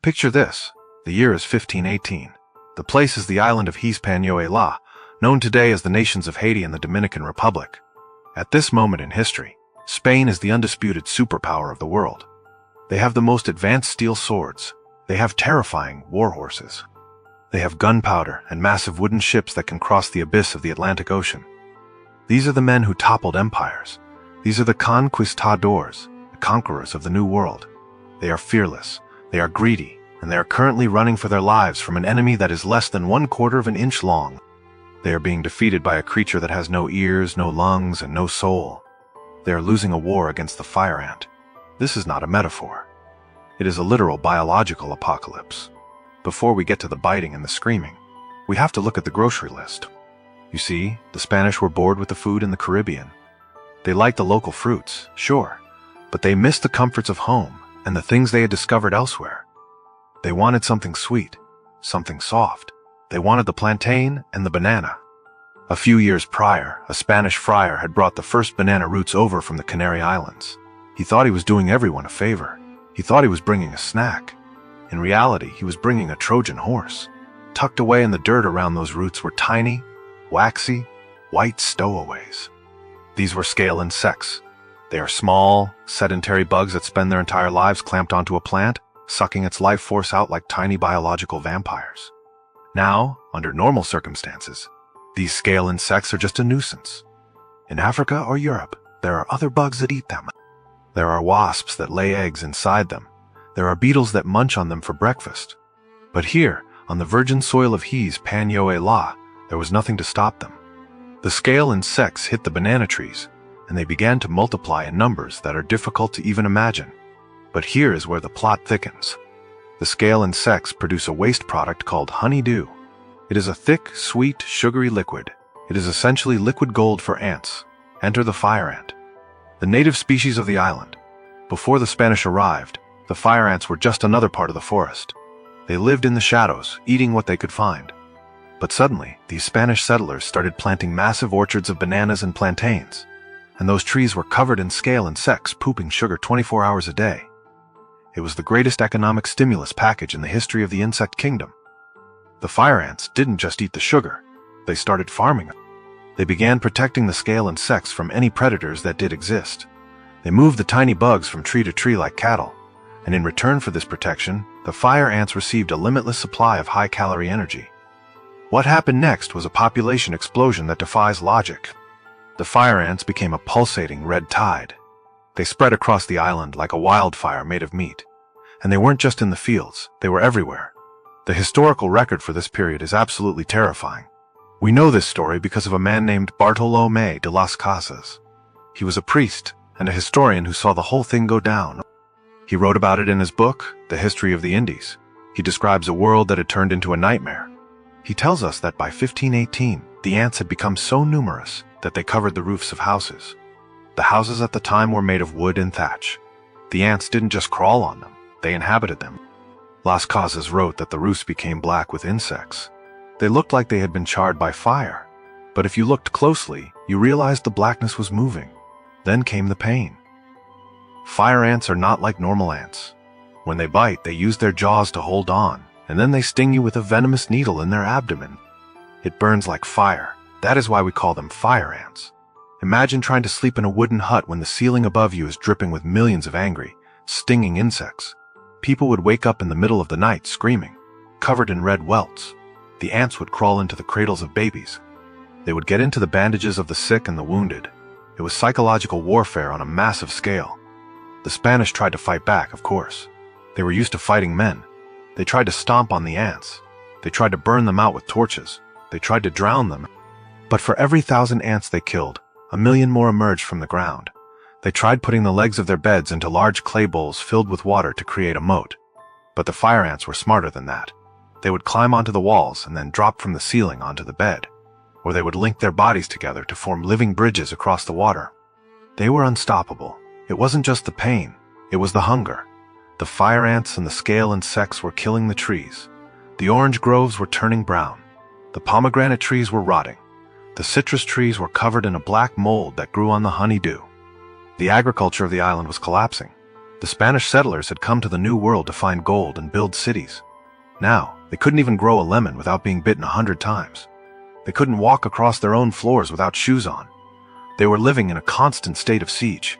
Picture this. The year is 1518. The place is the island of Hispaniola, known today as the nations of Haiti and the Dominican Republic. At this moment in history, Spain is the undisputed superpower of the world. They have the most advanced steel swords. They have terrifying war horses. They have gunpowder and massive wooden ships that can cross the abyss of the Atlantic Ocean. These are the men who toppled empires. These are the conquistadors, the conquerors of the New World. They are fearless, they are greedy, and they are currently running for their lives from an enemy that is less than 1/4 of an inch long. They are being defeated by a creature that has no ears, no lungs, and no soul. They are losing a war against the fire ant. This is not a metaphor. It is a literal biological apocalypse. Before we get to the biting and the screaming, we have to look at the grocery list. You see, the Spanish were bored with the food in the Caribbean. They liked the local fruits, sure, but they missed the comforts of home and the things they had discovered elsewhere. They wanted something sweet, something soft. They wanted the plantain and the banana. A few years prior, a Spanish friar had brought the first banana roots over from the Canary Islands. He thought he was doing everyone a favor. He thought he was bringing a snack. In reality, he was bringing a Trojan horse. Tucked away in the dirt around those roots were tiny, waxy, white stowaways. These were scale insects. They are small, sedentary bugs that spend their entire lives clamped onto a plant, sucking its life force out like tiny biological vampires. Now, under normal circumstances, these scale insects are just a nuisance. In Africa or Europe, there are other bugs that eat them. There are wasps that lay eggs inside them. There are beetles that munch on them for breakfast. But here, on the virgin soil of Hispaniola, there was nothing to stop them. The scale insects hit the banana trees, and they began to multiply in numbers that are difficult to even imagine. But here is where the plot thickens. The scale insects produce a waste product called honeydew. It is a thick, sweet, sugary liquid. It is essentially liquid gold for ants. Enter the fire ant, the native species of the island. Before the Spanish arrived, the fire ants were just another part of the forest. They lived in the shadows, eating what they could find. But suddenly, these Spanish settlers started planting massive orchards of bananas and plantains, and those trees were covered in scale insects pooping sugar 24 hours a day. It was the greatest economic stimulus package in the history of the insect kingdom. The fire ants didn't just eat the sugar, they started farming it. They began protecting the scale insects from any predators that did exist. They moved the tiny bugs from tree to tree like cattle, and in return for this protection, the fire ants received a limitless supply of high-calorie energy. What happened next was a population explosion that defies logic. The fire ants became a pulsating red tide. They spread across the island like a wildfire made of meat. And they weren't just in the fields, they were everywhere. The historical record for this period is absolutely terrifying. We know this story because of a man named Bartolomé de las Casas. He was a priest and a historian who saw the whole thing go down. He wrote about it in his book, The History of the Indies. He describes a world that had turned into a nightmare. He tells us that by 1518, the ants had become so numerous that they covered the roofs of houses. The houses at the time were made of wood and thatch. The ants didn't just crawl on them, they inhabited them. Las Casas wrote that the roofs became black with insects. They looked like they had been charred by fire. But if you looked closely, you realized the blackness was moving. Then came the pain. Fire ants are not like normal ants. When they bite, they use their jaws to hold on, and then they sting you with a venomous needle in their abdomen. It burns like fire. That is why we call them fire ants. Imagine trying to sleep in a wooden hut when the ceiling above you is dripping with millions of angry, stinging insects. People would wake up in the middle of the night screaming, covered in red welts. The ants would crawl into the cradles of babies. They would get into the bandages of the sick and the wounded. It was psychological warfare on a massive scale. The Spanish tried to fight back, of course. They were used to fighting men. They tried to stomp on the ants. They tried to burn them out with torches. They tried to drown them. But for every 1,000 ants they killed, 1,000,000 more emerged from the ground. They tried putting the legs of their beds into large clay bowls filled with water to create a moat. But the fire ants were smarter than that. They would climb onto the walls and then drop from the ceiling onto the bed. Or they would link their bodies together to form living bridges across the water. They were unstoppable. It wasn't just the pain, it was the hunger. The fire ants and the scale insects were killing the trees. The orange groves were turning brown. The pomegranate trees were rotting. The citrus trees were covered in a black mold that grew on the honeydew. The agriculture of the island was collapsing. The Spanish settlers had come to the New World to find gold and build cities. Now, they couldn't even grow a lemon without being bitten 100 times. They couldn't walk across their own floors without shoes on. They were living in a constant state of siege.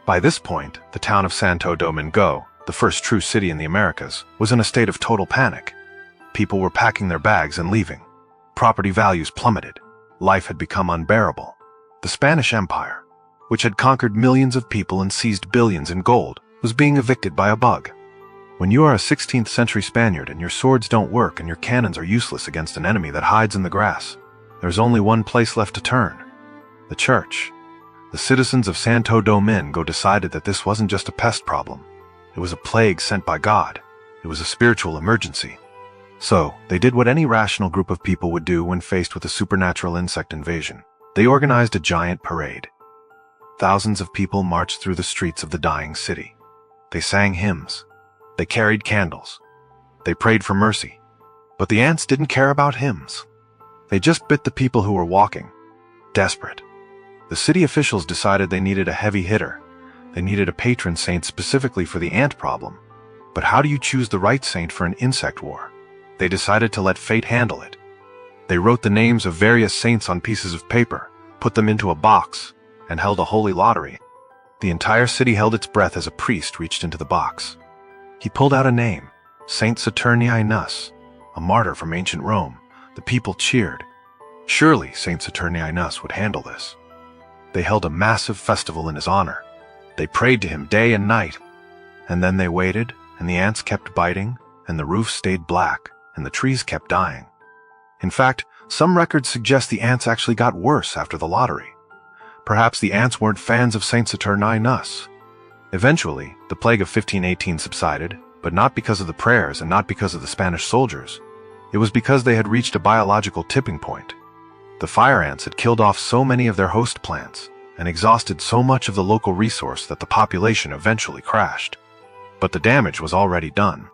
By this point, the town of Santo Domingo, the first true city in the Americas, was in a state of total panic. People were packing their bags and leaving. Property values plummeted. Life had become unbearable. The Spanish Empire, which had conquered millions of people and seized billions in gold, was being evicted by a bug. When you are a 16th century Spaniard and your swords don't work and your cannons are useless against an enemy that hides in the grass, there's only one place left to turn: the church. The citizens of Santo Domingo decided that this wasn't just a pest problem. It was a plague sent by God. It was a spiritual emergency. So, they did what any rational group of people would do when faced with a supernatural insect invasion. They organized a giant parade. Thousands of people marched through the streets of the dying city. They sang hymns. They carried candles. They prayed for mercy. But the ants didn't care about hymns. They just bit the people who were walking. Desperate. The city officials decided they needed a heavy hitter. They needed a patron saint specifically for the ant problem. But how do you choose the right saint for an insect war? They decided to let fate handle it. They wrote the names of various saints on pieces of paper, put them into a box, and held a holy lottery. The entire city held its breath as a priest reached into the box. He pulled out a name, Saint Saturninus, a martyr from ancient Rome. The people cheered. Surely Saint Saturninus would handle this. They held a massive festival in his honor. They prayed to him day and night. And then they waited, and the ants kept biting, and the roofs stayed black, and the trees kept dying. In fact, some records suggest the ants actually got worse after the lottery. Perhaps the ants weren't fans of Saint Saturninus. Eventually, the plague of 1518 subsided, but not because of the prayers and not because of the Spanish soldiers. It was because they had reached a biological tipping point. The fire ants had killed off so many of their host plants and exhausted so much of the local resource that the population eventually crashed. But the damage was already done.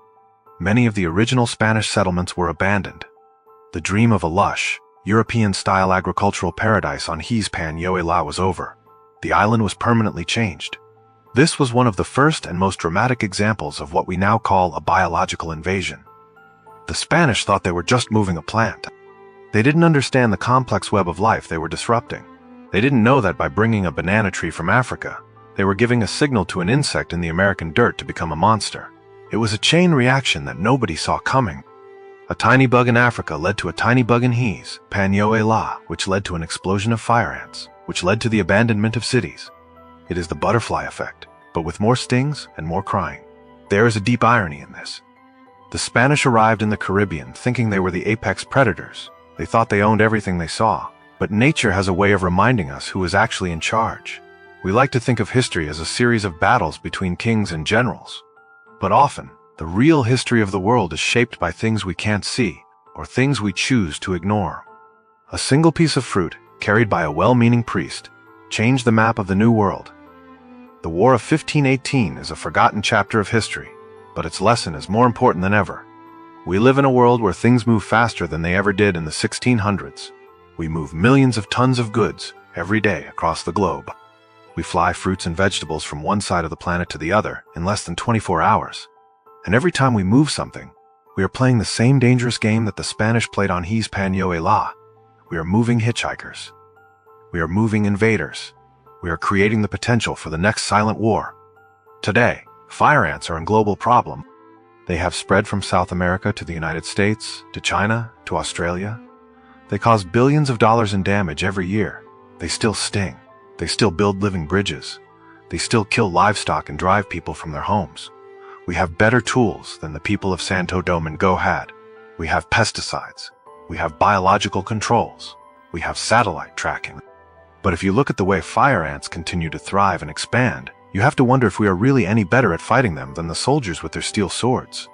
Many of the original Spanish settlements were abandoned. The dream of a lush, European-style agricultural paradise on Hispaniola was over. The island was permanently changed. This was one of the first and most dramatic examples of what we now call a biological invasion. The Spanish thought they were just moving a plant. They didn't understand the complex web of life they were disrupting. They didn't know that by bringing a banana tree from Africa, they were giving a signal to an insect in the American dirt to become a monster. It was a chain reaction that nobody saw coming. A tiny bug in Africa led to a tiny bug in Hispaniola, which led to an explosion of fire ants, which led to the abandonment of cities. It is the butterfly effect, but with more stings and more crying. There is a deep irony in this. The Spanish arrived in the Caribbean thinking they were the apex predators. They thought they owned everything they saw. But nature has a way of reminding us who is actually in charge. We like to think of history as a series of battles between kings and generals. But often, the real history of the world is shaped by things we can't see, or things we choose to ignore. A single piece of fruit, carried by a well-meaning priest, changed the map of the New World. The War of 1518 is a forgotten chapter of history, but its lesson is more important than ever. We live in a world where things move faster than they ever did in the 1600s. We move millions of tons of goods every day across the globe. We fly fruits and vegetables from one side of the planet to the other in less than 24 hours. And every time we move something, we are playing the same dangerous game that the Spanish played on Hispaniola. We are moving hitchhikers. We are moving invaders. We are creating the potential for the next silent war. Today, fire ants are a global problem. They have spread from South America to the United States, to China, to Australia. They cause billions of dollars in damage every year. They still sting. They still build living bridges. They still kill livestock and drive people from their homes. We have better tools than the people of Santo Domingo had. We have pesticides. We have biological controls. We have satellite tracking. But if you look at the way fire ants continue to thrive and expand, you have to wonder if we are really any better at fighting them than the soldiers with their steel swords.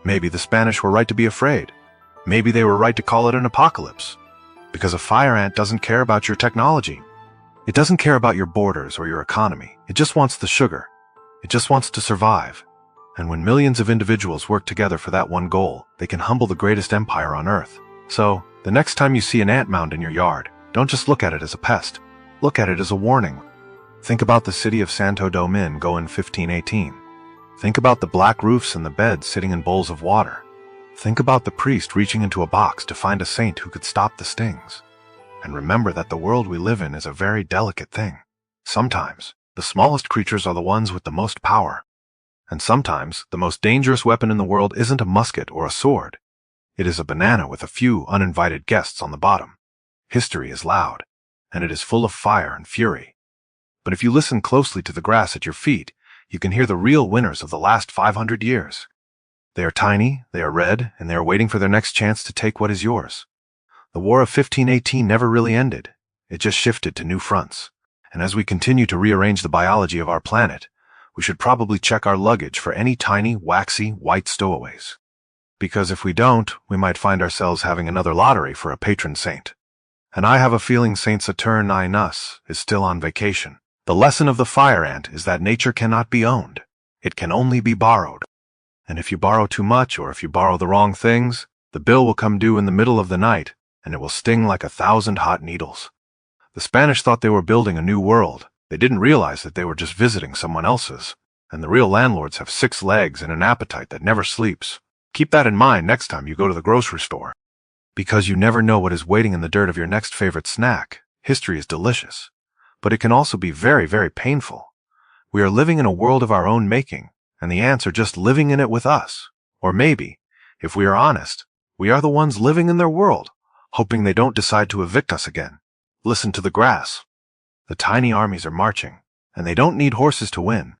Maybe the Spanish were right to be afraid. Maybe they were right to call it an apocalypse. Because a fire ant doesn't care about your technology. It doesn't care about your borders or your economy. It just wants the sugar. It just wants to survive. And when millions of individuals work together for that one goal, they can humble the greatest empire on Earth. So, the next time you see an ant mound in your yard, don't just look at it as a pest. Look at it as a warning. Think about the city of Santo Domingo in 1518. Think about the black roofs and the beds sitting in bowls of water. Think about the priest reaching into a box to find a saint who could stop the stings. And remember that the world we live in is a very delicate thing. Sometimes, the smallest creatures are the ones with the most power. And sometimes, the most dangerous weapon in the world isn't a musket or a sword. It is a banana with a few uninvited guests on the bottom. History is loud, and it is full of fire and fury. But if you listen closely to the grass at your feet, you can hear the real winners of the last 500 years. They are tiny, they are red, and they are waiting for their next chance to take what is yours. The War of 1518 never really ended. It just shifted to new fronts. And as we continue to rearrange the biology of our planet, we should probably check our luggage for any tiny, waxy, white stowaways. Because if we don't, we might find ourselves having another lottery for a patron saint. And I have a feeling Saint Saturninus is still on vacation. The lesson of the fire ant is that nature cannot be owned. It can only be borrowed. And if you borrow too much or if you borrow the wrong things, the bill will come due in the middle of the night, and it will sting like 1,000 hot needles. The Spanish thought they were building a new world. They didn't realize that they were just visiting someone else's. And the real landlords have 6 legs and an appetite that never sleeps. Keep that in mind next time you go to the grocery store. Because you never know what is waiting in the dirt of your next favorite snack. History is delicious. But it can also be very, very painful. We are living in a world of our own making, and the ants are just living in it with us. Or maybe, if we are honest, we are the ones living in their world, hoping they don't decide to evict us again. Listen to the grass. The tiny armies are marching, and they don't need horses to win.